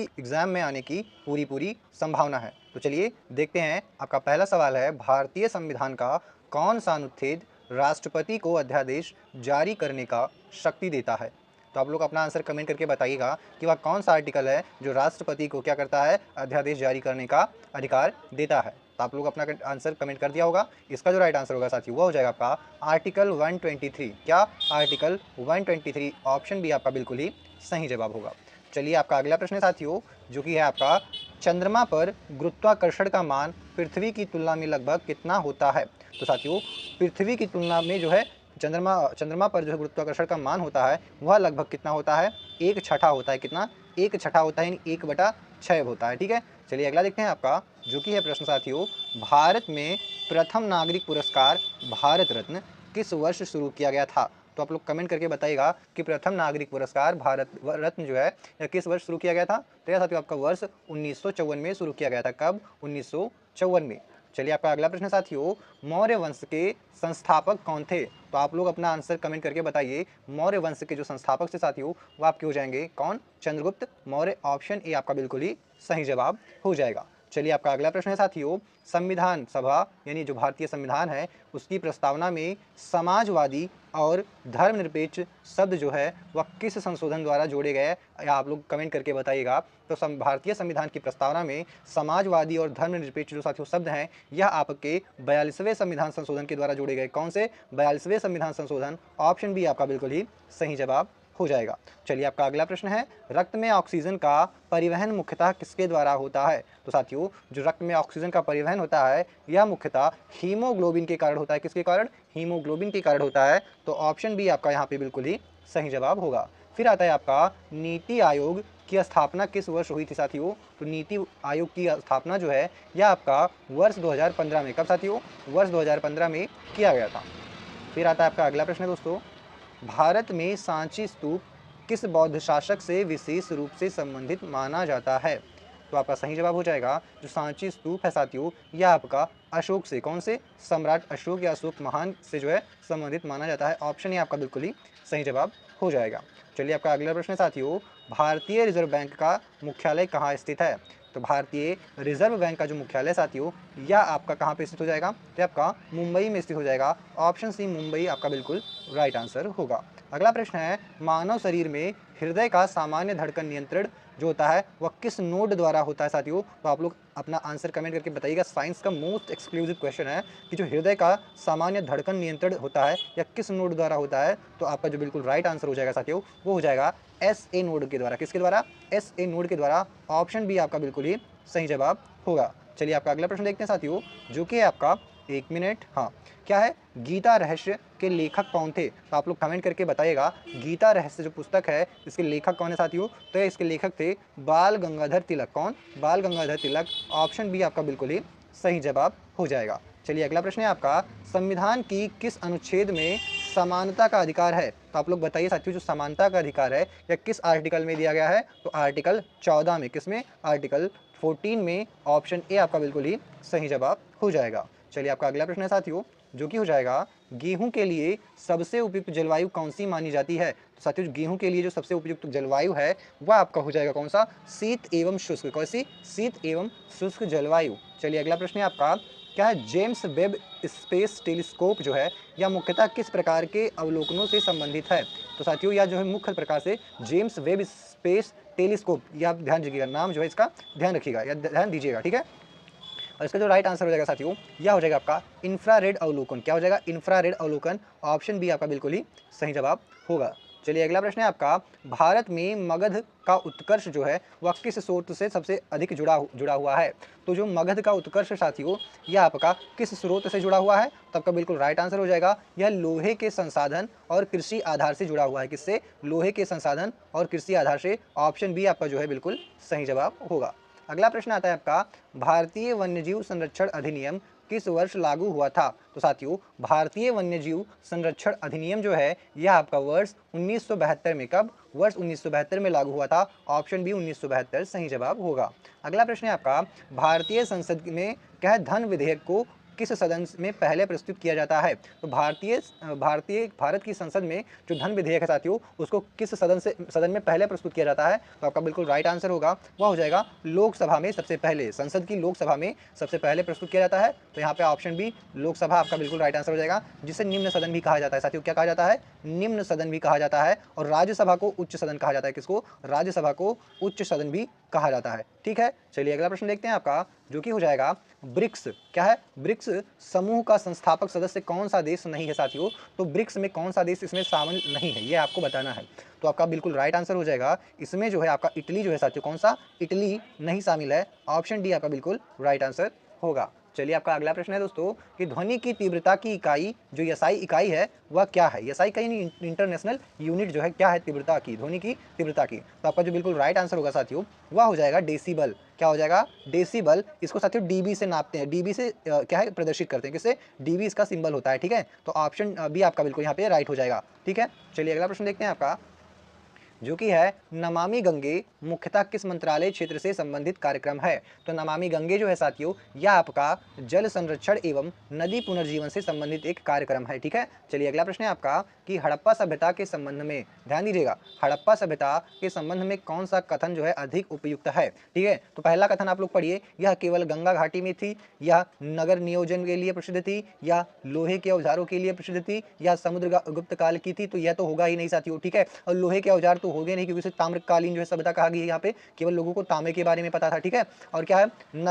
Exam में आने की पूरी पूरी संभावना है। तो चलिए देखते हैं, आपका पहला सवाल है, भारतीय संविधान का कौन सा अनुच्छेद राष्ट्रपति को अध्यादेश जारी करने का शक्ति देता है। तो आप लोग अपना आंसर कमेंट करके बताइएगा कि वह कौन सा आर्टिकल है जो राष्ट्रपति को क्या करता है, अध्यादेश जारी करने का अधिकार देता है। तो आप लोग अपना आंसर कमेंट कर दिया होगा। इसका जो राइट आंसर होगा साथी वो हो जाएगा आपका आर्टिकल 123। क्या? आर्टिकल 123 ऑप्शन बी आपका बिल्कुल ही सही जवाब होगा। चलिए आपका अगला प्रश्न है साथियों, जो कि है आपका, चंद्रमा पर गुरुत्वाकर्षण का मान पृथ्वी की तुलना में लगभग कितना होता है। तो साथियों, पृथ्वी की तुलना में जो है चंद्रमा पर जो है गुरुत्वाकर्षण का मान होता है वह लगभग कितना होता है, 1/6 होता है। कितना? 1/6 होता है, यानी 1/6 होता है। ठीक है, चलिए अगला देखते हैं आपका, जो कि है प्रश्न साथियों, भारत में प्रथम नागरिक पुरस्कार भारत रत्न किस वर्ष शुरू किया गया था। तो आप लोग कमेंट करके बताइएगा कि प्रथम नागरिक पुरस्कार भारत रत्न जो है यह किस वर्ष शुरू किया गया था। तो यह साथियों आपका वर्ष 1954 में शुरू किया गया था। कब? 1954 में। चलिए आपका अगला प्रश्न साथियों, मौर्य वंश के संस्थापक कौन थे। तो आप लोग अपना आंसर कमेंट करके बताइए। मौर्य वंश के जो संस्थापक थे साथियों वो आपके हो जाएंगे कौन? चंद्रगुप्त मौर्य। ऑप्शन ए आपका बिल्कुल ही सही जवाब हो जाएगा। चलिए आपका अगला प्रश्न है साथियों, संविधान सभा यानी जो भारतीय संविधान है उसकी प्रस्तावना में समाजवादी और धर्मनिरपेक्ष शब्द जो है वह किस संशोधन द्वारा जोड़े गए, या आप लोग कमेंट करके बताइएगा। तो भारतीय संविधान की प्रस्तावना में समाजवादी और धर्मनिरपेक्ष जो साथियों शब्द हैं यह आपके 42वें संविधान संशोधन के द्वारा जोड़े गए। कौन से? 42वें संविधान संशोधन। ऑप्शन बी आपका बिल्कुल ही सही जवाब हो जाएगा। चलिए आपका अगला प्रश्न है, रक्त में ऑक्सीजन का परिवहन मुख्यतः किसके द्वारा होता है। तो साथियों, जो रक्त में ऑक्सीजन का परिवहन होता है यह मुख्यतः हीमोग्लोबिन के कारण होता है। किसके कारण? हीमोग्लोबिन के कारण होता है। तो ऑप्शन बी आपका यहाँ पे बिल्कुल ही सही जवाब होगा। फिर आता है आपका, नीति आयोग की स्थापना किस वर्ष हुई थी साथियों। तो नीति आयोग की स्थापना जो है यह आपका वर्ष 2015 में। कब साथियों? वर्ष 2015 में किया गया था। फिर आता है आपका अगला प्रश्न दोस्तों, भारत में सांची स्तूप किस बौद्ध शासक से विशेष रूप से संबंधित माना जाता है। तो आपका सही जवाब हो जाएगा, जो सांची स्तूप है साथियों यह आपका अशोक से, कौन से? सम्राट अशोक या अशोक महान से जो है संबंधित माना जाता है। ऑप्शन ये आपका बिल्कुल ही सही जवाब हो जाएगा। चलिए आपका अगला प्रश्न है साथियों, भारतीय रिजर्व बैंक का मुख्यालय कहाँ स्थित है। तो भारतीय रिजर्व बैंक का जो मुख्यालय साथियों यह आपका कहाँ पे स्थित हो जाएगा। तो आपका मुंबई में स्थित हो जाएगा। ऑप्शन सी मुंबई आपका बिल्कुल राइट आंसर होगा। अगला प्रश्न है, मानव शरीर में हृदय का सामान्य धड़कन नियंत्रण जो होता है वह किस नोड द्वारा होता है साथियों। तो आप लोग अपना आंसर कमेंट करके बताइएगा। साइंस का मोस्ट एक्सक्लूसिव क्वेश्चन है कि जो हृदय का सामान्य धड़कन नियंत्रण होता है या किस नोड द्वारा होता है। तो आपका जो बिल्कुल राइट आंसर हो जाएगा साथियों वो हो जाएगा SA नोड के द्वारा। किसके द्वारा? SA नोड के द्वारा। ऑप्शन बी आपका बिल्कुल ही सही जवाब होगा। चलिए आपका अगला प्रश्न देखते हैं साथियों, जो कि है आपका, एक मिनट, हाँ, क्या है, गीता रहस्य के लेखक कौन थे। तो आप लोग कमेंट करके बताइएगा गीता रहस्य जो पुस्तक है इसके लेखक कौन है साथियों। तो इसके लेखक थे बाल गंगाधर तिलक। कौन? बाल गंगाधर तिलक। ऑप्शन बी आपका बिल्कुल ही सही जवाब हो जाएगा। चलिए अगला प्रश्न है आपका, संविधान की किस अनुच्छेद में समानता का अधिकार है। तो आप लोग बताइए साथियों, जो समानता का अधिकार है या किस आर्टिकल में दिया गया है। तो आर्टिकल 14 में। किसमें? आर्टिकल 14 में। ऑप्शन ए आपका बिल्कुल ही सही जवाब हो जाएगा। चलिए आपका अगला प्रश्न है साथियों, जो कि हो जाएगा, गेहूं के लिए सबसे उपयुक्त जलवायु कौन सी मानी जाती है। तो साथियों, गेहूं के लिए जो सबसे उपयुक्त जलवायु है वह आपका हो जाएगा कौन सा? शीत एवं शुष्क। कौन सी? शीत एवं शुष्क जलवायु। चलिए अगला प्रश्न है आपका, क्या है, जेम्स वेब स्पेस टेलीस्कोप जो है यह मुख्यतः किस प्रकार के अवलोकनों से संबंधित है। तो साथियों यह जो है मुख्य प्रकार से जेम्स वेब स्पेस टेलीस्कोप, यह आप ध्यान दीजिएगा, नाम जो है इसका ध्यान रखिएगा या ध्यान दीजिएगा। ठीक है, और इसका जो राइट आंसर हो जाएगा साथियों यह हो जाएगा आपका इंफ्रारेड अवलोकन। क्या हो जाएगा? इंफ्रारेड अवलोकन। ऑप्शन बी आपका बिल्कुल ही सही जवाब होगा। चलिए अगला प्रश्न है आपका, भारत में मगध का उत्कर्ष जो है वह किस स्रोत से सबसे अधिक जुड़ा हुआ है। तो जो मगध का उत्कर्ष साथियों यह आपका किस स्रोत से जुड़ा हुआ है। तो आपका बिल्कुल राइट आंसर हो जाएगा, यह लोहे के संसाधन और कृषि आधार से जुड़ा हुआ है। किससे? लोहे के संसाधन और कृषि आधार से। ऑप्शन बी आपका जो है बिल्कुल सही जवाब होगा। अगला प्रश्न आता है आपका, भारतीय वन्यजीव संरक्षण अधिनियम किस वर्ष लागू हुआ था। तो साथियों, भारतीय वन्यजीव संरक्षण अधिनियम जो है यह आपका वर्ष 1972 में। कब? वर्ष 1972 में लागू हुआ था। ऑप्शन बी 1972 सही जवाब होगा। अगला प्रश्न है आपका, भारतीय संसद में क्या है, धन विधेयक को किस सदन में पहले प्रस्तुत किया जाता है? तो भारत की संसद में जो धन विधेयक है साथियों, उसको किस सदन में पहले प्रस्तुत किया जाता है? तो आपका बिल्कुल राइट आंसर होगा, वह हो जाएगा लोकसभा में सबसे पहले, संसद की लोकसभा में सबसे पहले प्रस्तुत किया जाता है। तो यहाँ पे ऑप्शन बी लोकसभा आपका बिल्कुल राइट आंसर हो जाएगा, जिसे निम्न सदन भी कहा जाता है साथियों। क्या कहा जाता है? निम्न सदन भी कहा जाता है। और राज्यसभा को उच्च सदन कहा जाता है। किसको? राज्यसभा को उच्च सदन भी कहा जाता है। ठीक है, चलिए अगला प्रश्न देखते हैं आपका, जो कि हो जाएगा ब्रिक्स। क्या है? ब्रिक्स समूह का संस्थापक सदस्य कौन सा देश नहीं है साथियों? तो ब्रिक्स में कौन सा देश इसमें शामिल नहीं है, ये आपको बताना है। तो आपका बिल्कुल राइट आंसर हो जाएगा, इसमें जो है आपका इटली जो है साथियों, कौन सा? इटली नहीं शामिल है। ऑप्शन डी आपका बिल्कुल राइट आंसर होगा। चलिए आपका अगला प्रश्न है दोस्तों कि ध्वनि की तीव्रता की इकाई, जो एसआई इकाई है, वह क्या है? एसआई इकाई नहीं, इंटरनेशनल यूनिट जो है, क्या है? तीव्रता की, ध्वनि की तीव्रता की। तो आपका जो बिल्कुल राइट आंसर होगा साथियों, वह हो जाएगा डेसिबल। क्या हो जाएगा? डेसिबल। इसको साथियों डीबी से नापते हैं, डीबी से क्या है? प्रदर्शित करते हैं। किससे? डीबी इसका सिंबल होता है। ठीक है, तो ऑप्शन बी आपका बिल्कुल यहाँ पे राइट हो जाएगा। ठीक है, चलिए अगला प्रश्न देखते हैं आपका, जो कि है नमामि गंगे मुख्यतः किस मंत्रालय क्षेत्र से संबंधित कार्यक्रम है? तो नमामि गंगे जो है साथियों, यह आपका जल संरक्षण एवं नदी पुनर्जीवन से संबंधित एक कार्यक्रम है। ठीक है, चलिए अगला प्रश्न है आपका कि हड़प्पा सभ्यता के संबंध में, ध्यान दीजिएगा, हड़प्पा सभ्यता के संबंध में कौन सा कथन जो है अधिक उपयुक्त है? ठीक है, तो पहला कथन आप लोग पढ़िए, यह केवल गंगा घाटी में थी, या नगर नियोजन के लिए प्रसिद्ध थी, या लोहे के औजारों के लिए प्रसिद्ध थी, या समुद्र गुप्त काल की थी? तो यह तो होगा ही नहीं साथियों। ठीक है, और लोहे के औजार हो गए नहीं, क्योंकि उसे ताम्रकालीन जो है सभ्यता कहा गया है। यहाँ पे केवल लोगों को तांबे के बारे में पता था। ठीक है, और क्या है?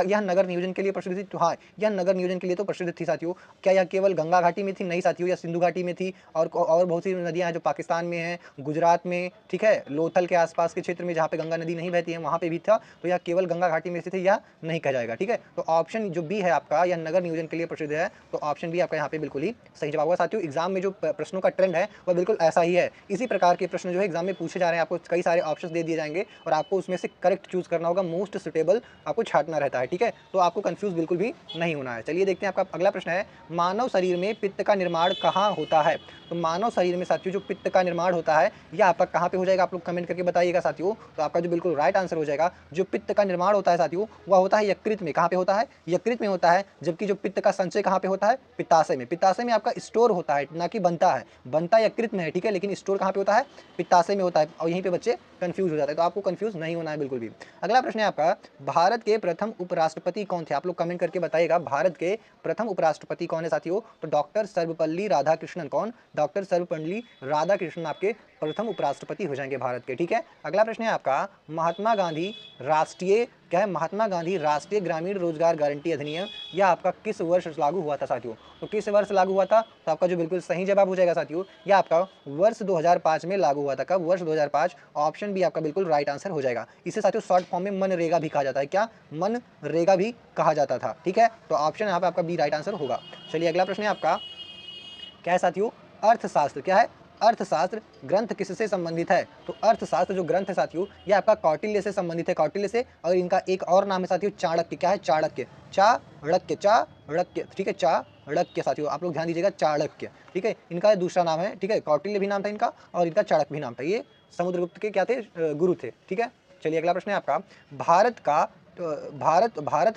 यह नगर नियोजन के लिए प्रसिद्ध थी। तो हाँ, यह नगर नियोजन के लिए तो प्रसिद्ध थी साथियों। क्या यह केवल गंगा घाटी में थी? नहीं साथियों, यह सिंधु घाटी में थी, और बहुत सी नदियां हैं जो पाकिस्तान में हैं, गुजरात में, ठीक है, लोथल के आसपास के क्षेत्र में जहाँ पे गंगा नदी नहीं बहती है, वहाँ पे भी था। तो यह केवल गंगा घाटी में स्थित है, यह नहीं कहा जाएगा। ठीक है, तो ऑप्शन जो बी है आपका, यह नगर नियोजन के लिए प्रसिद्ध है। तो ऑप्शन बी आपका यहाँ पे बिल्कुल ही सही जवाब होगा साथियों। एग्जाम में जो प्रश्नों का ट्रेंड है वह बिल्कुल ऐसा ही है। इसी प्रकार के प्रश्न जो है एग्जाम में पूछे जा रहे हैं, आपको कई सारे ऑप्शंस दे दिए जाएंगे और आपको उसमें से करेक्ट चूज करना होगा, मोस्ट सुटेबल आपको छांटना रहता है। ठीक है, तो आपको कंफ्यूज बिल्कुल भी नहीं होना है। चलिए देखते हैं, आपका अगला प्रश्न है, मानव शरीर में पित्त का निर्माण कहाँ होता है? तो मानव शरीर में साथियों जो पित्त का निर्माण होता है, यह आपका कहाँ पे हो जाएगा? आप लोग कमेंट करके बताइएगा साथियों। तो आपका जो बिल्कुल राइट आंसर हो जाएगा, जो पित्त का निर्माण होता है साथियों, वह होता है यकृत में। कहाँ पे होता है? यकृत में होता है। जबकि जो पित्त का संचय कहाँ पे होता है? पित्ताशय में। पित्ताशय में आपका स्टोर होता है, ना कि बनता है। बनता यकृत में है, ठीक है, लेकिन स्टोर कहाँ पे होता है? पित्ताशय में होता है। और यहीं पे बच्चे कंफ्यूज हो जाते हैं, तो आपको कंफ्यूज नहीं होना है बिल्कुल भी। अगला प्रश्न है आपका, भारत के प्रथम उपराष्ट्रपति कौन थे? आप लोग कमेंट करके बताइएगा, भारत के प्रथम उपराष्ट्रपति कौन है साथियों? तो डॉक्टर सर्वपल्ली राधाकृष्णन। कौन? डॉक्टर सर्वपल्ली राधाकृष्णन आपके प्रथम उपराष्ट्रपति हो जाएंगे भारत के। ठीक है, अगला प्रश्न है आपका, महात्मा गांधी राष्ट्रीय, क्या है? महात्मा गांधी राष्ट्रीय ग्रामीण रोजगार गारंटी अधिनियम, यह आपका किस वर्ष लागू हुआ था साथियों? तो किस वर्ष लागू हुआ था? तो आपका जो बिल्कुल सही जवाब हो जाएगा साथियों, यह आपका वर्ष 2005 में लागू हुआ था। कब? वर्ष 2005। ऑप्शन बी आपका बिल्कुल राइट आंसर हो जाएगा। इसे साथियों शॉर्ट फॉर्म में मनरेगा भी कहा जाता है। क्या? मनरेगा भी कहा जाता था। ठीक है, तो ऑप्शन यहाँ पे आपका बी राइट आंसर होगा। चलिए अगला प्रश्न है आपका, क्या है साथियों? अर्थशास्त्र। क्या है? अर्थशास्त्र ग्रंथ किससे संबंधित है? तो अर्थशास्त्र जो ग्रंथ है साथियों, ये आपका कौटिल्य से संबंधित है, कौटिल्य से। और इनका एक और नाम है साथियों चाणक्य। क्या है? चाणक्य, चाणक्य, चाणक्य। ठीक है, चाणक्य साथियों, आप लोग ध्यान दीजिएगा, चाणक्य। ठीक है, इनका दूसरा नाम है। ठीक है, कौटिल्य भी नाम था इनका, और इनका चाणक्य भी नाम था। ये समुद्रगुप्त के क्या थे? गुरु थे। ठीक है, चलिए अगला प्रश्न है आपका, भारत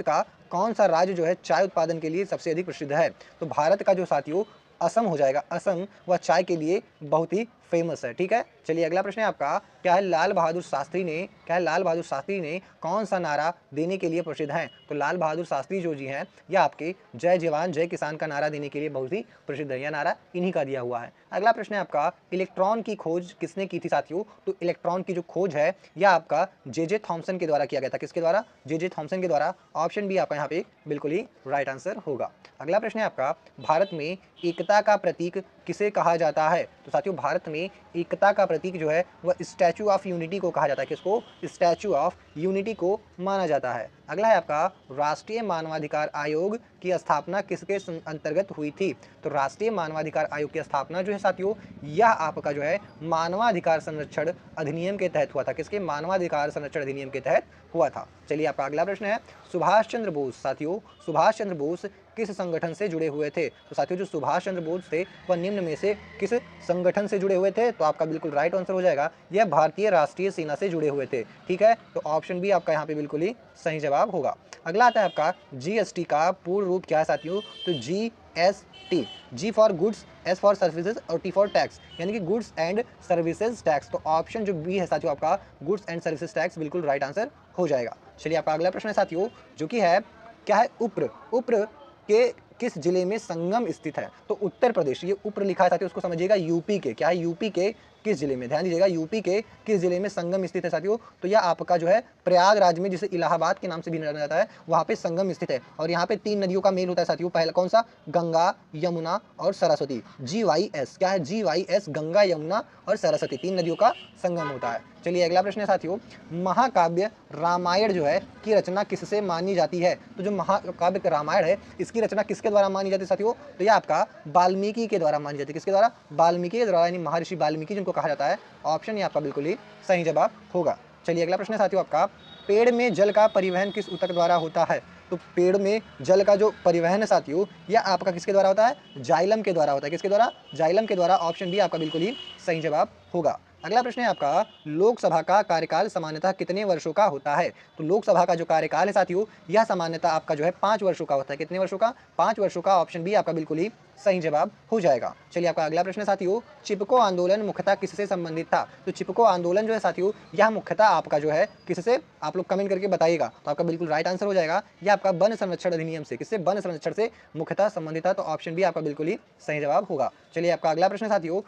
का कौन सा राज्य जो है चाय उत्पादन के लिए सबसे अधिक प्रसिद्ध है? तो भारत का जो साथियों असम हो जाएगा। असम वह चाय के लिए बहुत ही फेमस है। ठीक है, चलिए अगला प्रश्न है आपका, क्या है? लाल बहादुर शास्त्री ने, क्या है? लाल बहादुर शास्त्री ने कौन सा नारा देने के लिए प्रसिद्ध है? तो लाल बहादुर शास्त्री जो जी हैं, यह आपके जय जवान जय किसान का नारा देने के लिए बहुत ही प्रसिद्ध है। यह नारा इन्हीं का दिया हुआ है। अगला प्रश्न है आपका, इलेक्ट्रॉन की खोज किसने की थी साथियों? तो इलेक्ट्रॉन की जो खोज है, यह आपका जे थॉमसन के द्वारा किया गया था। किसके द्वारा? जे थॉमसन के द्वारा। ऑप्शन बी आपका यहाँ पे बिल्कुल ही राइट आंसर होगा। अगला प्रश्न है आपका, भारत में एकता का प्रतीक किसे कहा जाता है? तो साथियों भारत में एकता का प्रतीक जो है वह स्टैचू ऑफ यूनिटी को कहा जाता है। किसको? स्टैचू ऑफ यूनिटी को माना जाता है। अगला है आपका, राष्ट्रीय मानवाधिकार आयोग की स्थापना किसके अंतर्गत हुई थी? तो राष्ट्रीय मानवाधिकार आयोग की स्थापना जो है साथियों, यह आपका जो है मानवाधिकार संरक्षण अधिनियम के तहत हुआ था। किसके? मानवाधिकार संरक्षण अधिनियम के तहत हुआ था। चलिए आपका अगला प्रश्न है, सुभाष चंद्र बोस साथियों, सुभाष चंद्र बोस किस संगठन से जुड़े हुए थे? तो साथियों जो सुभाष चंद्र बोस थे वह निम्न में से किस संगठन से जुड़े हुए थे? तो आपका बिल्कुल राइट आंसर हो जाएगा, यह भारतीय राष्ट्रीय सेना से जुड़े हुए थे। ठीक है, तो ऑप्शन बी आपका यहाँ पे बिल्कुल ही सही जवाब होगा। अगला आता है आपका जीएसटी का पूर्ण रूप क्या है साथियों? तो GST, G for goods, S for services और टी फॉर टैक्स, यानी कि गुड्स एंड सर्विसेज टैक्स। तो ऑप्शन जो बी है साथियों आपका गुड्स एंड सर्विसेज टैक्स बिल्कुल राइट आंसर हो जाएगा। चलिए आपका अगला प्रश्न है साथियों, जो कि है क्या है? उप्र, उप्र के किस जिले में संगम स्थित है? तो उत्तर प्रदेश, ये उप्र लिखा है साथियों, उसको समझिएगा यूपी के, क्या है? यूपी के किस जिले में? ध्यान दीजिएगा, यूपी के किस जिले में संगम स्थित है साथियों? तो यह आपका जो है प्रयागराज में, जिसे इलाहाबाद के नाम से भी जाना जाता है, वहाँ पे संगम स्थित है। और यहाँ पे 3 नदियों का मेल होता है साथियों। पहला कौन सा? गंगा, यमुना और सरस्वती। GYS, क्या है? GYS, गंगा, यमुना और सरस्वती, 3 नदियों का संगम होता है। चलिए अगला प्रश्न है साथियों, महाकाव्य रामायण जो है की रचना किससे मानी जाती है? तो जो महाकाव्य रामायण है इसकी रचना किसके द्वारा मानी जाती है साथियों? तो यह आपका वाल्मीकि के द्वारा मानी जाती है। किसके द्वारा? वाल्मीकि के द्वारा, यानी महर्षि वाल्मीकि जिनको कहा जाता है। ऑप्शन ये आपका बिल्कुल ही सही जवाब होगा। चलिए अगला प्रश्न है साथियों आपका, पेड़ में जल का परिवहन किस ऊतक द्वारा होता है? तो पेड़ में जल का जो परिवहन है साथियों यह आपका किसके द्वारा होता है? जाइलम के द्वारा होता है। किसके द्वारा? जाइलम के द्वारा। ऑप्शन बी आपका बिल्कुल ही सही जवाब होगा। अगला प्रश्न है आपका, लोकसभा का कार्यकाल सामान्यतः कितने वर्षों का होता है? तो लोकसभा का जो कार्यकाल है साथियों यह सामान्यतः आपका जो है 5 वर्षों का होता है। कितने वर्षों का? 5 वर्षों का। ऑप्शन बी आपका बिल्कुल ही सही जवाब हो जाएगा। चलिए आपका अगला प्रश्न है साथियों, चिपको आंदोलन मुख्यतः किससे संबंधित था? तो चिपको आंदोलन जो है साथियों यह मुख्यतः आपका जो है किससे? आप लोग कमेंट करके बताइएगा, तो आपका बिल्कुल राइट आंसर हो जाएगा, यह आपका वन संरक्षण अधिनियम से। किससे? वन संरक्षण से मुख्यतः संबंधित था। तो ऑप्शन बी आपका बिल्कुल ही सही जवाब होगा। चलिए आपका अगला प्रश्न साथियों,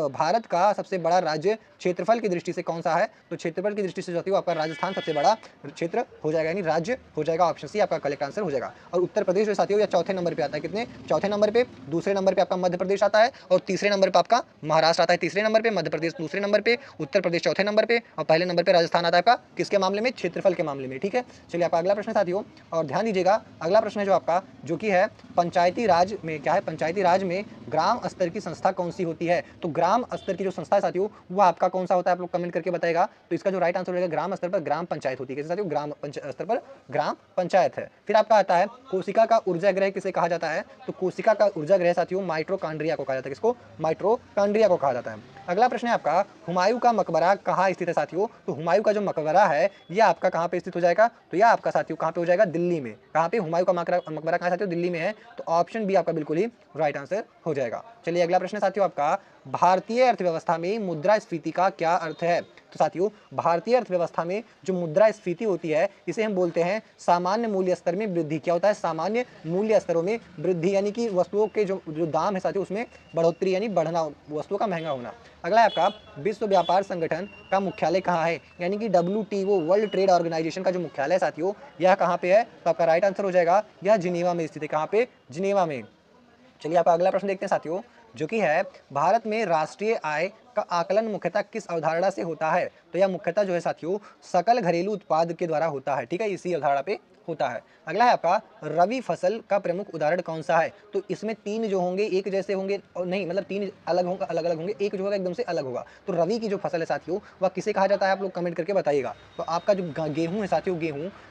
भारत का सबसे बड़ा राज्य क्षेत्रफल की दृष्टि से कौन सा है? तो क्षेत्रफल की दृष्टि से साथियों आपका राजस्थान सबसे बड़ा क्षेत्र हो जाएगा, यानी राज्य हो जाएगा। ऑप्शन सी आपका करेक्ट आंसर हो जाएगा। और उत्तर प्रदेश जो साथियों यह चौथे नंबर पे आता है। कितने? चौथे नंबर पे। दूसरे नंबर पे आपका मध्य प्रदेश आता है और तीसरे नंबर पे आपका महाराष्ट्र आता है। तीसरे नंबर पे मध्य प्रदेश, दूसरे नंबर पे उत्तर प्रदेश, चौथे नंबर पे और पहले नंबर पे राजस्थान आता है आपका। किसके मामले में? क्षेत्रफल के मामले में। ठीक है, चलिए आपका अगला प्रश्न साथियों, और ध्यान दीजिएगा अगला प्रश्न है जो आपका, जो कि है पंचायती राज में क्या है? पंचायती राज में ग्राम स्तर की संस्था कौन सी होती है? तो ग्राम स्तर की जो संस्था है साथियों वो आपका कौन सा होता है? आप लोग कमेंट करके बताएगा। तो इसका जो राइट आंसर होगा ग्राम स्तर पर ग्राम पंचायत होती है। कैसे साथियों? ग्राम स्तर पर ग्राम पंचायत है। फिर आपका आता है कोशिका का ऊर्जा ग्रह किसे कहा जाता है? तो कोशिका का ऊर्जा ग्रह साथियों माइटोकॉन्ड्रिया को कहा जाता है। किसको? माइटोकॉन्ड्रिया को कहा जाता है। अगला प्रश्न है आपका, हुमायूं का मकबरा कहाँ स्थित है साथियों? तो हुमायूं का जो मकबरा है यह आपका कहाँ पे स्थित हो जाएगा? तो यह आपका साथियों कहाँ पे हो जाएगा? दिल्ली में। कहाँ पे? हुमायूं का मकबरा कहाँ साथियों? दिल्ली में है। तो ऑप्शन बी आपका बिल्कुल ही राइट आंसर हो जाएगा। चलिए अगला प्रश्न साथियों आपका, भारतीय अर्थव्यवस्था में मुद्रास्फीति का क्या अर्थ है? तो साथियों भारतीय अर्थव्यवस्था में जो मुद्रास्फीति होती है इसे हम बोलते हैं सामान्य मूल्य स्तर में वृद्धि। क्या होता है? सामान्य मूल्य स्तरों में वृद्धि, यानी कि वस्तुओं के जो दाम है साथियों उसमें बढ़ोतरी, यानी बढ़ना, वस्तुओं का महंगा होना। अगला है आपका, विश्व व्यापार संगठन का मुख्यालय कहाँ है? यानी कि WTO, वर्ल्ड ट्रेड ऑर्गेनाइजेशन का जो मुख्यालय है साथियों यह कहाँ पे है? तो आपका राइट आंसर हो जाएगा यह जिनेवा में स्थित है। कहाँ पे? जिनेवा में। चलिए आपका अगला प्रश्न देखते हैं साथियों, जो कि है भारत में राष्ट्रीय आय का आकलन मुख्यतः किस अवधारणा से होता है? तो यह मुख्यतः जो है साथियों सकल घरेलू उत्पाद के द्वारा होता है। ठीक है, इसी अवधारणा पे होता है। अगला है आपका, रबी फसल का प्रमुख उदाहरण कौन सा है? तो इसमें 3 जो होंगे एक जैसे होंगे, और नहीं मतलब 3 अलग होंगे, अलग अलग होंगे, एक जो होगा एकदम से अलग होगा। तो रबी की जो फसल है साथियों वह किसे कहा जाता है? आप लोग कमेंट करके बताइएगा। तो आपका जो गेहूं है साथियों,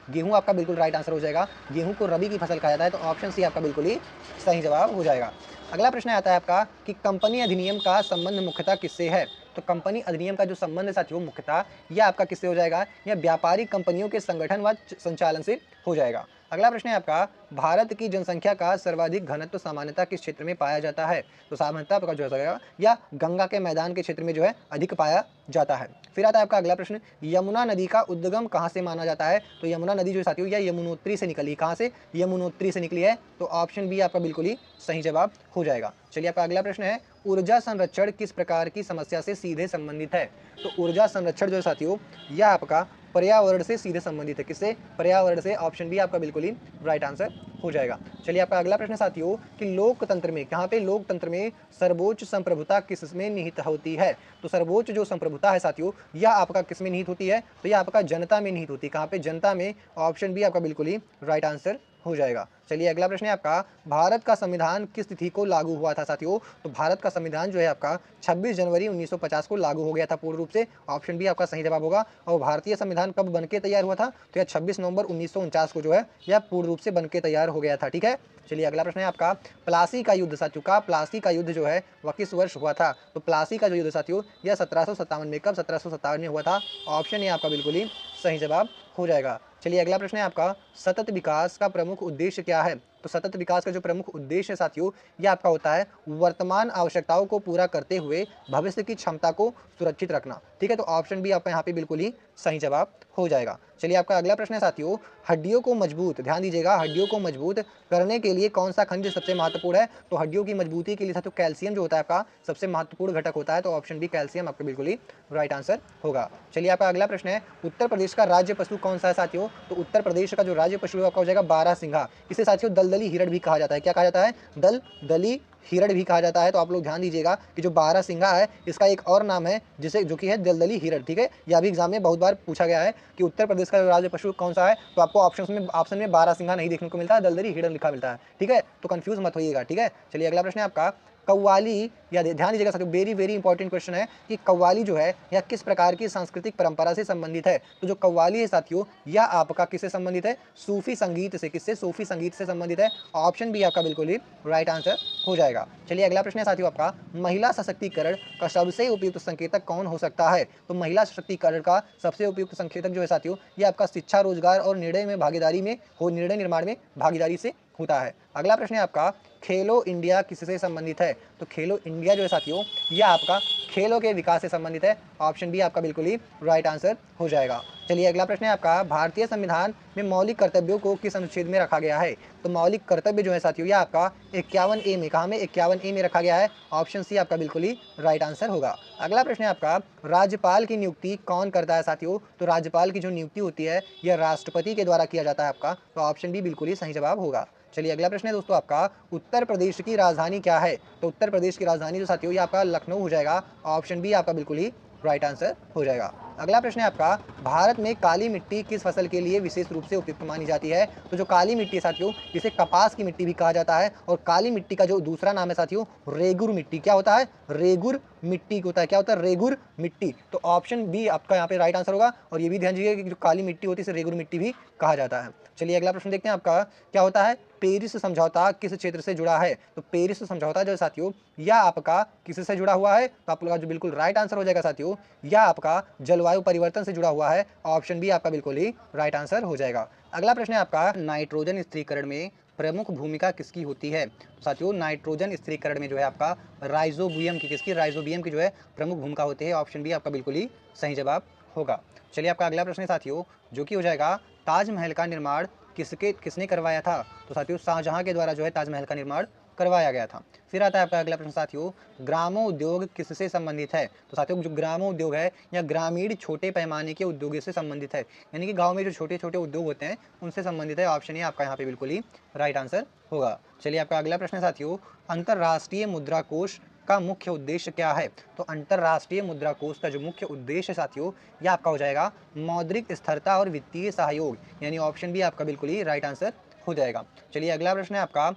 गेहूं आपका बिल्कुल राइट आंसर हो जाएगा। गेहूं को रबी की फसल कहा जाता है। तो ऑप्शन सी आपका बिल्कुल ही सही जवाब हो जाएगा। अगला प्रश्न आता है आपका कि कंपनी अधिनियम का संबंध मुख्यतः किससे है? तो कंपनी अधिनियम का जो संबंध है साथियों मुख्यतः यह आपका किससे हो जाएगा? यह व्यापारिक कंपनियों के संगठन व संचालन से हो जाएगा। अगला प्रश्न है आपका, भारत की जनसंख्या का सर्वाधिक घनत्व सामान्यतः किस क्षेत्र में पाया जाता है? तो सामान्यतः आपका जो है या गंगा के मैदान के क्षेत्र में जो है अधिक पाया जाता है। फिर आता है आपका अगला प्रश्न, यमुना नदी का उद्गम कहाँ से माना जाता है? तो यमुना नदी जो साथियों यह यमुनोत्री से निकली। कहाँ से? यमुनोत्री से निकली है। तो ऑप्शन बी आपका बिल्कुल ही सही जवाब हो जाएगा। चलिए आपका अगला प्रश्न है, ऊर्जा संरक्षण किस प्रकार की समस्या से सीधे संबंधित है? तो ऊर्जा संरक्षण जो है साथियों यह आपका पर्यावरण से सीधे संबंधित है। किससे? पर्यावरण से। ऑप्शन बी आपका बिल्कुल ही राइट आंसर हो जाएगा। चलिए आपका अगला प्रश्न साथियों कि लोकतंत्र में, कहाँ पे? लोकतंत्र में सर्वोच्च संप्रभुता किसमें निहित होती है? तो सर्वोच्च जो संप्रभुता है साथियों यह आपका किसमें निहित होती है? तो यह आपका जनता में निहित होती है। कहाँ पे? जनता में। ऑप्शन बी आपका बिल्कुल ही राइट आंसर हो जाएगा। चलिए अगला प्रश्न है आपका, भारत का संविधान किस तिथि को लागू हुआ था साथियों? तो भारत का संविधान जो है आपका 26 जनवरी 1950 को लागू हो गया था पूर्ण रूप से। ऑप्शन बी आपका सही जवाब होगा। और भारतीय संविधान कब बनके तैयार हुआ था? तो यह 26 नवंबर 1949 को जो है यह पूर्ण रूप से बनके तैयार हो गया था। ठीक है। चलिए अगला प्रश्न है आपका, प्लासी का युद्ध साथियों का प्लासी का युद्ध जो है वह किस वर्ष हुआ था? तो प्लासी का जो युद्ध साथियों यह 1757 में, कब 1757 में हुआ था। ऑप्शन ए आपका बिल्कुल ही सही जवाब हो जाएगा। चलिए अगला प्रश्न है आपका, सतत विकास का प्रमुख उद्देश्य क्या है? तो सतत विकास का जो प्रमुख उद्देश्य है साथियों यह आपका होता है वर्तमान आवश्यकताओं को पूरा करते हुए भविष्य की क्षमता को सुरक्षित रखना। ठीक है, तो ऑप्शन बी आपका यहाँ पे बिल्कुल ही सही जवाब हो जाएगा। चलिए आपका अगला प्रश्न है साथियों, हड्डियों को मजबूत, ध्यान दीजिएगा, हड्डियों को मजबूत करने के लिए कौन सा खनिज सबसे महत्वपूर्ण है? तो हड्डियों की मजबूती के लिए साथियों कैल्शियम जो होता है आपका सबसे महत्वपूर्ण घटक होता है। तो ऑप्शन बी कैल्शियम आपका बिल्कुल ही राइट आंसर होगा। चलिए आपका अगला प्रश्न है, उत्तर प्रदेश का राज्य पशु कौन सा है साथियों? तो उत्तर प्रदेश का जो राज्य पशु आपका हो जाएगा बारहसिंगा। इसे साथियों दलदली हिरण भी कहा जाता है। क्या कहा जाता है? दलदली हिरण भी कहा जाता है। तो आप लोग ध्यान दीजिएगा कि जो बारहसिंगा है इसका एक और नाम है जिसे जो कि है दलदली हिरण। ठीक है, यह भी एग्जाम में बहुत बार पूछा गया है कि उत्तर प्रदेश का राज्य पशु कौन सा है। तो आपको ऑप्शन में बारहसिंगा नहीं देखने को मिलता है, दलदली हिरण लिखा मिलता है। ठीक है, तो कंफ्यूज मत होइएगा। ठीक है, चलिए अगला प्रश्न है आपका, कव्वाली, या ध्यान दीजिएगा साथियों, वेरी वेरी इंपॉर्टेंट क्वेश्चन है कि कव्वाली जो है यह किस प्रकार की सांस्कृतिक परंपरा से संबंधित है? तो जो कव्वाली है साथियों यह आपका किससे संबंधित है? सूफी संगीत से। किससे? सूफी संगीत से संबंधित है। ऑप्शन बी आपका बिल्कुल ही राइट आंसर हो जाएगा। चलिए अगला प्रश्न है साथियों आपका, महिला सशक्तिकरण का सबसे उपयुक्त संकेतक कौन हो सकता है? तो महिला सशक्तिकरण का सबसे उपयुक्त संकेतक जो है साथियों ये आपका शिक्षा, रोजगार और निर्णय निर्माण में भागीदारी से होता है। अगला प्रश्न है आपका, खेलो इंडिया किससे संबंधित है? तो खेलो इंडिया जो है साथियों यह आपका खेलों के विकास से संबंधित है। ऑप्शन बी आपका बिल्कुल ही राइट आंसर हो जाएगा। चलिए अगला प्रश्न है आपका, भारतीय संविधान में मौलिक कर्तव्यों को किस अनुच्छेद में रखा गया है? तो मौलिक कर्तव्य जो है साथियों यह आपका 51A में, कहाँ में? 51A में रखा गया है। ऑप्शन सी आपका बिल्कुल ही राइट आंसर होगा। अगला प्रश्न है आपका, राज्यपाल की नियुक्ति कौन करता है साथियों? तो राज्यपाल की जो नियुक्ति होती है यह राष्ट्रपति के द्वारा किया जाता है आपका। तो ऑप्शन बी बिल्कुल ही सही जवाब होगा। चलिए अगला प्रश्न है दोस्तों आपका, उत्तर प्रदेश की राजधानी क्या है? तो उत्तर प्रदेश की राजधानी जो साथियों ये आपका लखनऊ हो जाएगा। ऑप्शन बी आपका बिल्कुल ही राइट आंसर हो जाएगा। अगला प्रश्न है आपका, भारत में काली मिट्टी किस फसल के लिए विशेष रूप से उपयुक्त मानी जाती है? तो जो काली मिट्टी है साथियों इसे कपास की मिट्टी भी कहा जाता है। और काली मिट्टी का जो दूसरा नाम है साथियों रेगुर मिट्टी। क्या होता है? रेगुर मिट्टी होता है। क्या होता है? रेगुर मिट्टी। तो ऑप्शन बी आपका यहाँ पे राइट आंसर होगा। और ये भी ध्यान दीजिएगा कि जो काली मिट्टी होती है इसे रेगुर मिट्टी भी कहा जाता है। चलिए अगला प्रश्न देखते हैं आपका, क्या होता है पेरिस समझौता किस क्षेत्र से जुड़ा है? तो पेरिस समझौता जो साथियों यह आपका किससे जुड़ा हुआ है? तो आप लोग का जो बिल्कुल राइट आंसर हो जाएगा साथियों यह आपका जलवायु परिवर्तन से जुड़ा हुआ है। ऑप्शन बी आपका बिल्कुल ही राइट आंसर हो जाएगा। अगला प्रश्न है आपका, नाइट्रोजन स्थिरीकरण में प्रमुख भूमिका किसकी होती है? तो साथियों नाइट्रोजन स्थिरीकरण में जो है आपका राइजोबियम की, किसकी? राइजोबियम की जो है प्रमुख भूमिका होती है। ऑप्शन बी आपका बिल्कुल ही सही जवाब होगा। चलिए आपका अगला प्रश्न है साथियों जो कि हो जाएगा, ताजमहल का निर्माण किसने करवाया था? तो साथियों शाहजहां के द्वारा जो है ताजमहल का निर्माण करवाया गया था। फिर आता है आपका अगला प्रश्न साथियों, ग्रामोद्योग किससे संबंधित है? तो साथियों जो ग्रामोद्योग है या ग्रामीण छोटे पैमाने के उद्योगों से संबंधित है, यानी कि गांव में जो छोटे छोटे उद्योग होते हैं उनसे संबंधित है। ऑप्शन ए आपका यहाँ पे बिल्कुल ही राइट आंसर होगा। चलिए आपका अगला प्रश्न साथियों, अंतर्राष्ट्रीय मुद्रा कोष का मुख्य उद्देश्य क्या है? तो अंतर्राष्ट्रीय मुद्रा कोष का जो मुख्य उद्देश्य साथियों यह आपका हो जाएगा मौद्रिक स्थिरता और वित्तीय सहयोग, यानी ऑप्शन बी आपका बिल्कुल ही राइट आंसर हो जाएगा। चलिए अगला प्रश्न है आपका,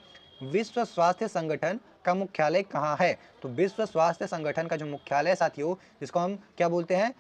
विश्व स्वास्थ्य संगठन का मुख्यालय कहाँ है? तो विश्व स्वास्थ्य संगठन का जो मुख्यालय साथियों जिसको हम क्या बोलते हैं?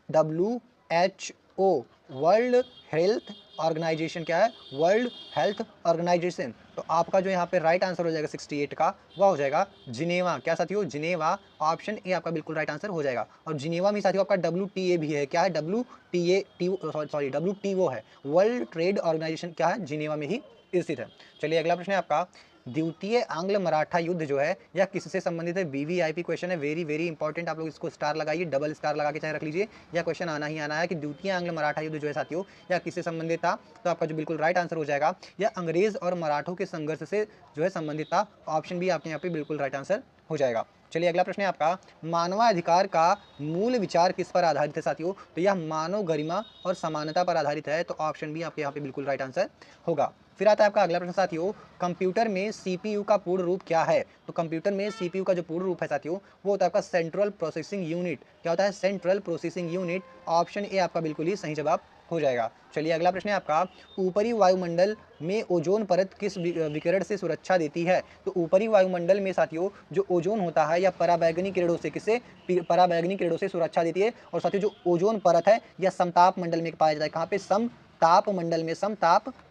WHO, world health organisation. क्या है? World health organisation. तो आपका जो यहाँ पे राइट आंसर हो जाएगा 68 का वह हो जाएगा जिनेवा। क्या साथियों? जिनेवा। ऑप्शन ए आपका बिल्कुल राइट आंसर हो जाएगा। और जिनेवा में साथियों आपका WTA भी है। क्या है? WTO है, वर्ल्ड ट्रेड ऑर्गेनाइजेशन क्या है? जिनेवा में ही स्थित है। चलिए अगला प्रश्न है आपका, द्वितीय आंग्ल मराठा युद्ध जो है यह किससे संबंधित है? VVIP क्वेश्चन है, वेरी वेरी इंपॉर्टेंट। आप लोग इसको स्टार लगाइए, डबल स्टार लगा के चाहे रख लीजिए, यह क्वेश्चन आना ही आना है कि द्वितीय आंग्ल मराठा युद्ध जो है साथियों यह किससे संबंधित था? तो आपका जो बिल्कुल राइट आंसर हो जाएगा यह अंग्रेज और मराठों के संघर्ष से जो है संबंधित था। ऑप्शन बी आपके यहाँ पे बिल्कुल राइट आंसर हो जाएगा। चलिए अगला प्रश्न है आपका, मानवाधिकार का मूल विचार किस पर आधारित है साथियों? तो यह मानव गरिमा और समानता पर आधारित है। तो ऑप्शन बी आपके यहाँ पे बिल्कुल राइट आंसर होगा। फिर आता है आपका अगला प्रश्न साथियों, कंप्यूटर में CPU का पूर्ण रूप क्या है? तो कंप्यूटर में CPU का जो पूर्ण रूप है साथियों वो होता है आपका सेंट्रल प्रोसेसिंग यूनिट। क्या होता है? Central processing unit. Option A आपका बिल्कुल ही सही जवाब हो जाएगा। चलिए अगला प्रश्न है आपका, ऊपरी वायुमंडल में ओजोन परत किस विकिरण से सुरक्षा देती है? तो ऊपरी वायुमंडल में साथियों जो ओजोन होता है या पराबैंगनी किरणों से किससे पराबैंगनी किरणों से सुरक्षा देती है। और साथियों जो ओजोन परत है यह समताप मंडल में पाया जाता है। कहाँ पे? समताप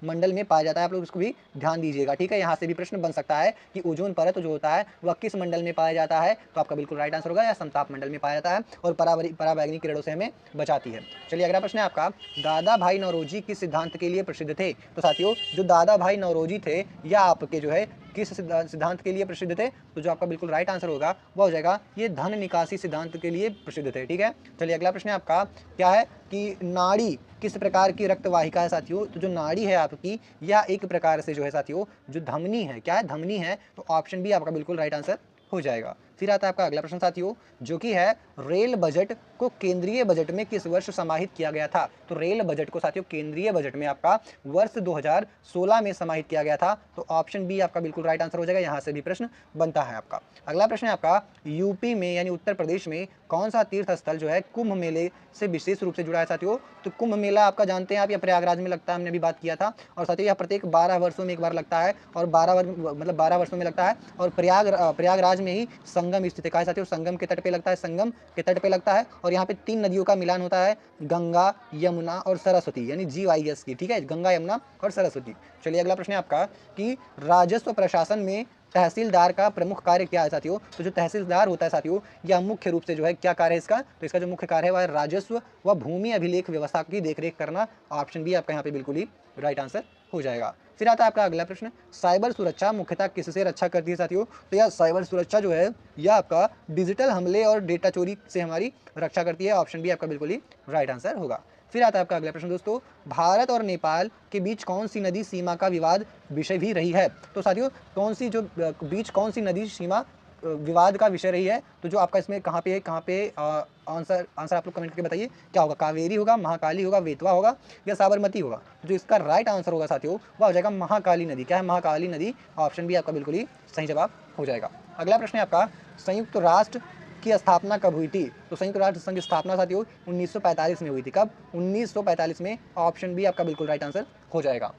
मंडल में पाया जाता है। आप लोग इसको भी ध्यान दीजिएगा, ठीक है। यहाँ से भी प्रश्न बन सकता है कि ओजोन परत जो होता है वह किस मंडल में पाया जाता है, तो आपका बिल्कुल राइट आंसर होगा या समताप मंडल में पाया जाता है और पराबैंगनी किरणों से हमें बचाती है। चलिए अगला प्रश्न है आपका, दादा भाई नौरोजी किस सिद्धांत के लिए प्रसिद्ध थे? तो साथियों जो दादा भाई नौरोजी थे या आपके जो है किस सिद्धांत के लिए प्रसिद्ध थे? तो जो आपका बिल्कुल राइट आंसर होगा वह हो जाएगा ये धन निकासी सिद्धांत के लिए प्रसिद्ध थे, ठीक है। चलिए अगला प्रश्न है आपका, क्या है कि नाड़ी किस प्रकार की रक्तवाहिका है साथियों? तो जो नाड़ी है आपकी या एक प्रकार से जो है साथियों जो धमनी है, क्या है? धमनी है। तो ऑप्शन बी आपका बिल्कुल राइट आंसर हो जाएगा। फिर आता है आपका अगला प्रश्न साथियों, जो कि है रेल बजट को केंद्रीय बजट में किस वर्ष समाहित किया गया था? तो रेल बजट को साथियों केंद्रीय बजट में आपका वर्ष 2016 में समाहित किया गया था। तो ऑप्शन बी आपका बिल्कुल राइट आंसर हो जाएगा। यहाँ से भी प्रश्न बनता है आपका। अगला प्रश्न है आपका, यूपी में यानी उत्तर प्रदेश में कौन सा तीर्थ स्थल जो है कुंभ मेले से विशेष रूप से जुड़ा है साथियों? तो कुंभ मेला आपका जानते हैं आप, यह प्रयागराज में लगता है, हमने भी बात किया था। और साथियों यह प्रत्येक 12 वर्षों में एक बार लगता है और 12 वर्षों में लगता है। और प्रयागराज में ही संगम स्थित है। कहा है साथियों? संगम के तट पे लगता है, संगम के तट पे लगता है। और यहाँ पे 3 नदियों का मिलान होता है, गंगा, यमुना और सरस्वती, यानी GYS की, ठीक है, गंगा, यमुना और सरस्वती। चलिए अगला प्रश्न है आपका कि राजस्व प्रशासन में तहसीलदार का प्रमुख कार्य क्या है साथियों? तो जो तहसीलदार होता है साथियों यह मुख्य रूप से जो है क्या कार्य है इसका? तो इसका जो मुख्य कार्य है वह राजस्व व भूमि अभिलेख व्यवस्था की देखरेख करना। ऑप्शन बी आपका यहाँ पे बिल्कुल ही राइट आंसर हो जाएगा। फिर आता है आपका अगला प्रश्न, साइबर सुरक्षा मुख्यतः किससे रक्षा करती है साथियों? तो यह साइबर सुरक्षा जो है यह आपका डिजिटल हमले और डेटा चोरी से हमारी रक्षा करती है। ऑप्शन बी आपका बिल्कुल ही राइट आंसर होगा। फिर आता है आपका अगला प्रश्न दोस्तों, भारत और नेपाल के बीच कौन सी नदी सीमा का विवाद विषय भी रही है? तो साथियों कौन सी जो बीच कौन सी नदी सीमा विवाद का विषय रही है? तो जो आपका इसमें कहाँ पे आंसर आप लोग कमेंट करके बताइए क्या होगा। कावेरी होगा, महाकाली होगा, बेतवा होगा या साबरमती होगा? जो इसका राइट आंसर होगा साथियों वह हो जाएगा महाकाली नदी। क्या है? महाकाली नदी। ऑप्शन बी आपका बिल्कुल ही सही जवाब हो जाएगा। अगला प्रश्न है आपका, संयुक्त राष्ट्र की स्थापना कब हुई थी? तो संयुक्त राष्ट्र संघ की स्थापना साथियों 1945 में हुई थी। कब? 1945 में। ऑप्शन बी आपका बिल्कुल राइट आंसर हो जाएगा।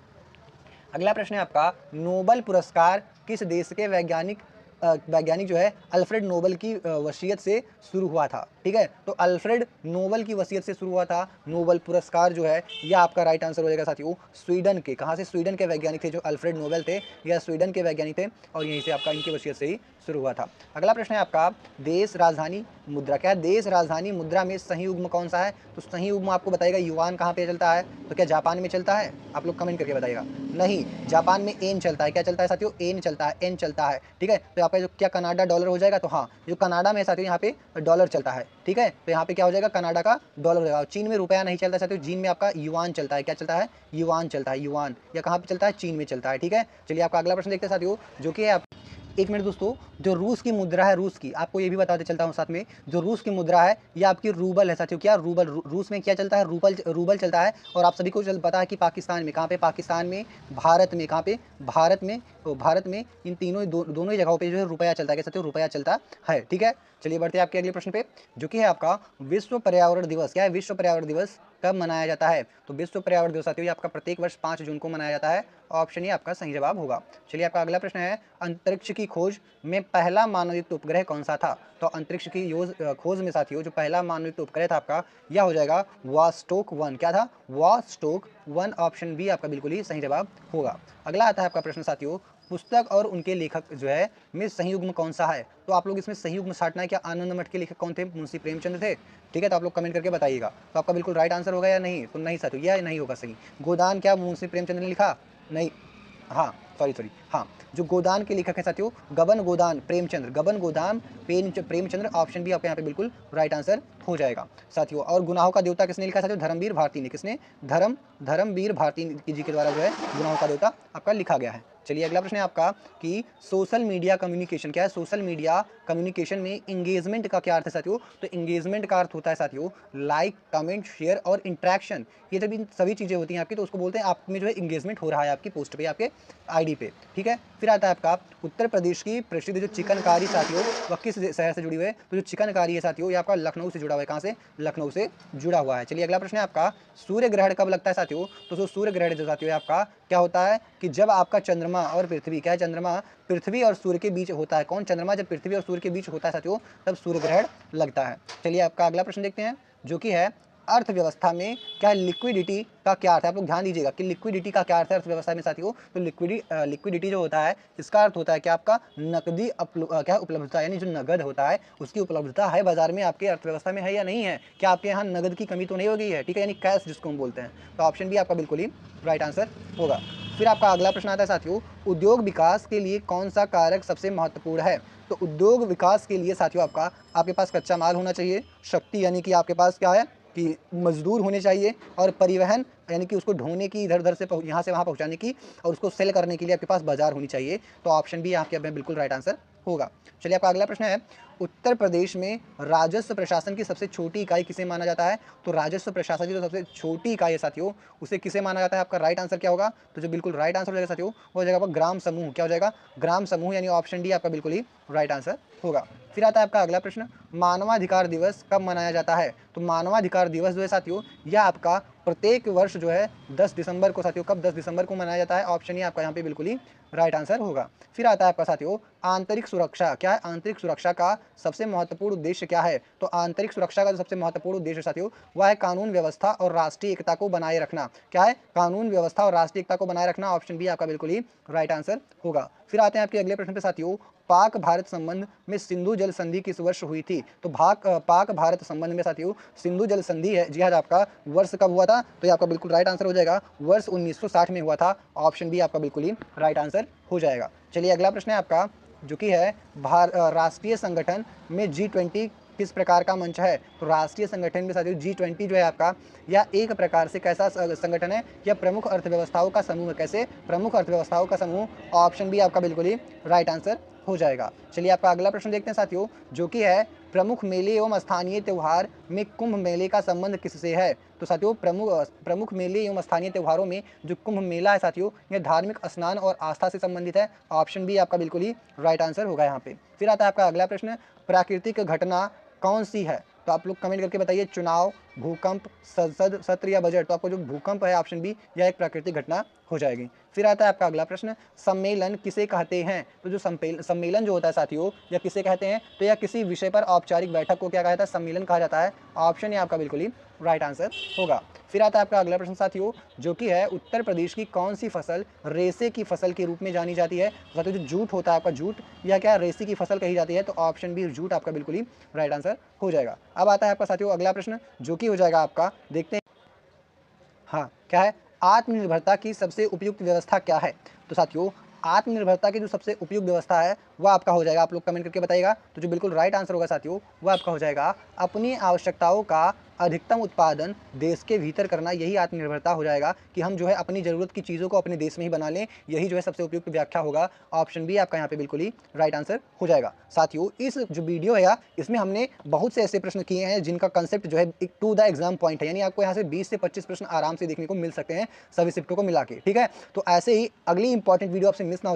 अगला प्रश्न है आपका, नोबेल पुरस्कार किस देश के वैज्ञानिक जो है अल्फ्रेड नोबेल की वसीयत से शुरू हुआ था? ठीक है, तो अल्फ्रेड नोबेल की वसीयत से शुरू हुआ था नोबेल पुरस्कार जो है यह आपका राइट आंसर हो जाएगा साथियों स्वीडन के। कहाँ से? स्वीडन के वैज्ञानिक थे जो अल्फ्रेड नोबेल थे, यह स्वीडन के वैज्ञानिक थे और यहीं से आपका इनकी वसीयत से ही शुरू हुआ था। अगला प्रश्न है आपका, देश राजधानी मुद्रा। क्या है? देश राजधानी मुद्रा में सही युग्म कौन सा है? तो सही युग्म आपको बताएगा युआन। कहाँ पे चलता है? तो क्या जापान में चलता है? आप लोग कमेंट करके बताइएगा। नहीं, जापान में एन चलता है। क्या चलता है साथियों? एन चलता है, एन चलता है, ठीक है। तो यहाँ पे जो क्या कनाडा डॉलर हो जाएगा? तो हाँ, जो कनाडा में साथियों यहाँ पे डॉलर चलता है, ठीक है। तो यहाँ पे क्या हो जाएगा? कनाडा का डॉलर हो जाएगा। चीन में रुपया नहीं चलता साथियों, चीन में आपका युआन चलता है। क्या चलता है? युआन चलता है, युआन। या कहाँ पे चलता है? चीन में चलता है, ठीक है। चलिए आपका अगला प्रश्न देखते हैं साथियों, जो कि है एक मिनट दोस्तों, जो रूस की मुद्रा है, रूस की आपको ये भी बताते चलता हूँ साथ में, जो रूस की मुद्रा है ये आपकी रूबल है साथियों। क्या? रूबल। रूस में क्या चलता है? रूबल चलता है। और आप सभी को पता है कि पाकिस्तान में, कहाँ पे? पाकिस्तान में, भारत में, कहाँ पे? भारत में। तो भारत में इन दोनों ही जगहों पे जो है रुपया चलता है। क्या साथियों? रुपया चलता है, ठीक है। चलिए बढ़ते हैं आपके अगले प्रश्न पे, जो कि है आपका विश्व पर्यावरण दिवस। क्या है? विश्व पर्यावरण दिवस कब मनाया जाता है? तो विश्व पर्यावरण दिवस साथियों आपका प्रत्येक वर्ष 5 जून को मनाया जाता है। ऑप्शन ही आपका सही जवाब होगा। चलिए आपका अगला प्रश्न है, अंतरिक्ष की खोज में पहला मानवयुक्त उपग्रह कौन सा था? तो अंतरिक्ष की खोज में साथियों जो पहला मानवयुक्त उपग्रह था आपका यह हो जाएगा वॉस्टोक 1। क्या था? वॉस्टोक 1। ऑप्शन बी आपका बिल्कुल ही सही जवाब होगा। अगला आता है आपका प्रश्न साथियों, पुस्तक और उनके लेखक जो है में सही युग्म कौन सा है? तो आप लोग इसमें सही युग्म छांटना है। क्या आनंद मठ के लेखक कौन थे? मुंशी प्रेमचंद थे, ठीक है। तो आप लोग कमेंट करके बताइएगा। तो आपका बिल्कुल राइट आंसर होगा या नहीं? तो नहीं साथियों, यह नहीं होगा सही। गोदान क्या मुंशी प्रेमचंद ने लिखा? नहीं, हाँ सॉरी हाँ, जो गोदान के लेखक है साथियों गबन गोदान प्रेमचंद्र, गबन गोदान प्रेमचंद्र। ऑप्शन भी आपके यहाँ पे बिल्कुल राइट आंसर हो जाएगा साथियों। और गुनाहों का देवता किसने लिखा साथियों? धर्मवीर भारती ने। किसने? धर्मवीर भारती जी के द्वारा जो है गुनाहों का देवता आपका लिखा गया है। चलिए अगला प्रश्न है आपका कि सोशल मीडिया कम्युनिकेशन। क्या है? सोशल मीडिया कम्युनिकेशन में इंगेजमेंट का क्या अर्थ है साथियों? तो इंगेजमेंट का अर्थ होता है साथियों लाइक, कमेंट, शेयर और इंट्रैक्शन। ये जब इन सभी चीज़ें होती हैं आपकी तो उसको बोलते हैं आप में जो है इंगेजमेंट हो रहा है आपकी पोस्ट पे, आपके आईडी पे, ठीक है। फिर आता है आपका उत्तर प्रदेश की प्रसिद्ध जो चिकनकारी साथियों वह किस शहर से जुड़ी हुई है? तो जो चिकनकारी है साथियों ये आपका लखनऊ से जुड़ा हुआ है, कहाँ से, लखनऊ से जुड़ा हुआ है। चलिए अगला प्रश्न है आपका, सूर्य ग्रहण कब लगता है साथियों? तो जो सूर्य ग्रहण जो साथियों है आपका क्या होता है कि जब आपका चंद्रमा और पृथ्वी, क्या है, चंद्रमा पृथ्वी और सूर्य के बीच होता है। कौन? चंद्रमा जब पृथ्वी और सूर्य के बीच होता है साथियों, तब सूर्य ग्रहण लगता है। चलिए आपका अगला प्रश्न देखते हैं, जो कि है अर्थव्यवस्था में क्या लिक्विडिटी का क्या अर्थ है? आप लोग ध्यान दीजिएगा कि लिक्विडिटी का क्या अर्थ है अर्थव्यवस्था में साथियों। तो लिक्विडिटी जो होता है इसका अर्थ होता है कि आपका नकदी क्या उपलब्धता, यानी जो नगद होता है उसकी उपलब्धता है बाजार में, आपके अर्थव्यवस्था में है या नहीं है, क्या आपके यहाँ नगद की कमी तो नहीं हो गई है, ठीक है, यानी कैश जिसको हम बोलते हैं। तो ऑप्शन बी आपका बिल्कुल ही राइट आंसर होगा। फिर आपका अगला प्रश्न आता है साथियों, उद्योग विकास के लिए कौन सा कारक सबसे महत्वपूर्ण है? तो उद्योग विकास के लिए साथियों आपका, आपके पास कच्चा माल होना चाहिए, शक्ति यानी कि आपके पास क्या है कि मजदूर होने चाहिए, और परिवहन यानी कि उसको ढोने की, इधर उधर से यहाँ से वहाँ पहुँचाने की, और उसको सेल करने के लिए आपके पास बाजार होनी चाहिए। तो ऑप्शन बी आपके अब बिल्कुल राइट आंसर होगा। चलिए आपका अगला प्रश्न है, उत्तर प्रदेश में राजस्व प्रशासन की सबसे छोटी इकाई किसे माना जाता है? तो राजस्व प्रशासन की जो सबसे छोटी इकाई है साथियों, उसे किसे माना जाता है? आपका राइट आंसर क्या होगा? तो जो बिल्कुल राइट आंसर हो जाएगा साथियों, वो हो जाएगा आपका ग्राम समूह। क्या हो जाएगा? ग्राम समूह, यानी ऑप्शन डी आपका बिल्कुल ही राइट आंसर होगा। फिर आता है आपका अगला प्रश्न, मानवाधिकार दिवस कब मनाया जाता है? तो मानवाधिकार दिवस जो है साथियों, यह आपका प्रत्येक वर्ष जो है 10 दिसंबर को साथियों, कब? 10 दिसंबर को मनाया जाता है। ऑप्शन ही आपका यहाँ पे बिल्कुल ही राइट आंसर होगा। फिर आता है आपका साथियों, आंतरिक सुरक्षा। क्या है? आंतरिक सुरक्षा का सबसे महत्वपूर्ण उद्देश्य क्या है? तो आंतरिक सुरक्षा का जो सबसे महत्वपूर्ण उद्देश्य साथियों, वह है कानून व्यवस्था और राष्ट्रीय एकता को बनाए रखना। क्या है? कानून व्यवस्था और राष्ट्रीय एकता को बनाए रखना। ऑप्शन बी आपका बिल्कुल ही राइट आंसर होगा। फिर आते हैं आपके अगले प्रश्न पे साथियों, पाक भारत संबंध में सिंधु जल संधि किस वर्ष हुई थी? तो पाक भारत संबंध में साथियों सिंधु जल संधि है, जी हाँ, आपका वर्ष कब हुआ था? तो ये आपका बिल्कुल राइट आंसर हो जाएगा, वर्ष 1960 में हुआ था। ऑप्शन बी आपका बिल्कुल ही राइट आंसर हो जाएगा। चलिए अगला प्रश्न है आपका, जो कि है राष्ट्रीय संगठन में G20 किस प्रकार का मंच है? तो राष्ट्रीय संगठन में साथियों G20 जो है आपका, यह एक प्रकार से कैसा संगठन है? यह प्रमुख अर्थव्यवस्थाओं का समूह है। कैसे? प्रमुख अर्थव्यवस्थाओं का समूह। ऑप्शन बी आपका बिल्कुल ही राइट आंसर हो जाएगा। चलिए आपका अगला प्रश्न देखते हैं साथियों, जो कि है प्रमुख मेले एवं स्थानीय त्यौहार में कुंभ मेले का संबंध किससे है? तो साथियों प्रमुख मेले एवं स्थानीय त्योहारों में जो कुंभ मेला है साथियों, यह धार्मिक स्नान और आस्था से संबंधित है। ऑप्शन बी आपका बिल्कुल ही राइट आंसर होगा यहाँ पे। फिर आता है आपका अगला प्रश्न, प्राकृतिक घटना कौन सी है? तो आप लोग कमेंट करके बताइए, चुनाव, भूकंप, संसद सत्र या बजट। तो आपको जो भूकंप है ऑप्शन बी, यह एक प्राकृतिक घटना हो जाएगी। फिर आता है आपका अगला प्रश्न, सम्मेलन किसे कहते हैं? तो जो सम्मेलन जो होता है साथियों, यह किसे कहते हैं? तो यह किसी विषय पर औपचारिक बैठक को क्या कहता है? सम्मेलन कहा जाता है। ऑप्शन ये आपका बिल्कुल ही राइट आंसर होगा। फिर आता है आपका अगला प्रश्न साथियों, जो कि है उत्तर प्रदेश की कौन सी फसल रेसे की फसल के रूप में जानी जाती है? साथियों जो जूट होता है आपका, जूट, यह क्या रेसे की फसल कही जाती है। तो ऑप्शन बी जूट आपका बिल्कुल ही राइट आंसर हो जाएगा। अब आता है आपका साथियों अगला प्रश्न, जो कि हो जाएगा आपका, देखते हैं, हाँ, क्या है? आत्मनिर्भरता की सबसे उपयुक्त व्यवस्था क्या है? तो साथियों आत्मनिर्भरता की जो सबसे उपयुक्त व्यवस्था है वह आपका हो जाएगा, आप लोग कमेंट करके बताइएगा। तो जो बिल्कुल राइट आंसर होगा साथियों, वह आपका हो जाएगा, अपनी आवश्यकताओं का अधिकतम उत्पादन देश के भीतर करना। यही आत्मनिर्भरता हो जाएगा कि हम जो है अपनी ज़रूरत की चीज़ों को अपने देश में ही बना लें। यही जो है सबसे उपयुक्त व्याख्या होगा। ऑप्शन बी आपका यहाँ पे बिल्कुल ही राइट आंसर हो जाएगा। साथियों इस जो वीडियो है इसमें हमने बहुत से ऐसे प्रश्न किए हैं जिनका कंसेप्ट जो है एक टू द एग्जाम पॉइंट है, यानी आपको यहाँ से 20 से 25 प्रश्न आराम से देखने को मिल सकते हैं सभी शिफ्टों को मिला के, ठीक है। तो ऐसे ही अगली इंपॉर्टेंट वीडियो आपसे मिस ना हो जाए।